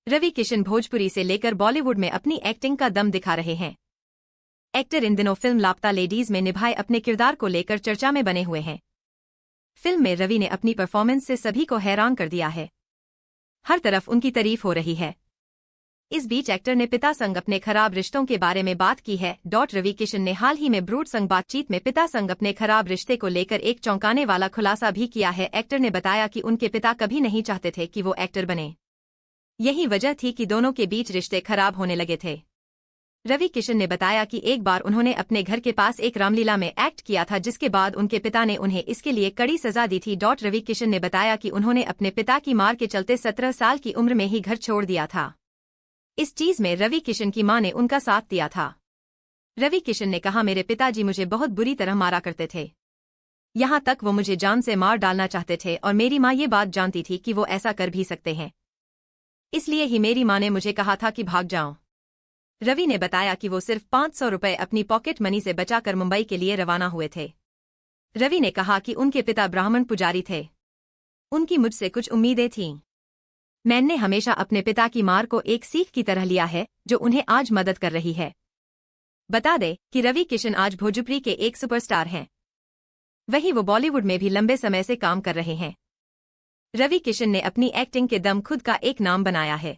रवि किशन भोजपुरी से लेकर बॉलीवुड में अपनी एक्टिंग का दम दिखा रहे हैं। एक्टर इन दिनों फिल्म लापता लेडीज में निभाए अपने किरदार को लेकर चर्चा में बने हुए हैं। फिल्म में रवि ने अपनी परफॉर्मेंस से सभी को हैरान कर दिया है। हर तरफ उनकी तारीफ हो रही है। इस बीच एक्टर ने पिता संग अपने खराब रिश्तों के बारे में बात की है। रवि किशन ने हाल ही में ब्रूड संग बातचीत में पिता संग अपने खराब रिश्ते को लेकर एक चौंकाने वाला खुलासा भी किया है। एक्टर ने बताया कि उनके पिता कभी नहीं चाहते थे कि वो एक्टर बने। यही वजह थी कि दोनों के बीच रिश्ते खराब होने लगे थे। रवि किशन ने बताया कि एक बार उन्होंने अपने घर के पास एक रामलीला में एक्ट किया था, जिसके बाद उनके पिता ने उन्हें इसके लिए कड़ी सजा दी थी। रवि किशन ने बताया कि उन्होंने अपने पिता की मार के चलते 17 साल की उम्र में ही घर छोड़ दिया था। इस चीज में रवि किशन की मां ने उनका साथ दिया था। रवि किशन ने कहा, मेरे पिताजी मुझे बहुत बुरी तरह मारा करते थे। यहां तक वो मुझे जान से मार डालना चाहते थे और मेरी मां ये बात जानती थी कि वो ऐसा कर भी सकते हैं। इसलिए ही मेरी मां ने मुझे कहा था कि भाग जाओ। रवि ने बताया कि वो सिर्फ 500 रुपए अपनी पॉकेट मनी से बचाकर मुंबई के लिए रवाना हुए थे। रवि ने कहा कि उनके पिता ब्राह्मण पुजारी थे। उनकी मुझसे कुछ उम्मीदें थीं। मैंने हमेशा अपने पिता की मार को एक सीख की तरह लिया है, जो उन्हें आज मदद कर रही है। बता दें कि रवि किशन आज भोजपुरी के एक सुपरस्टार हैं। वहीं वो बॉलीवुड में भी लंबे समय से काम कर रहे हैं। रवि किशन ने अपनी एक्टिंग के दम खुद का एक नाम बनाया है।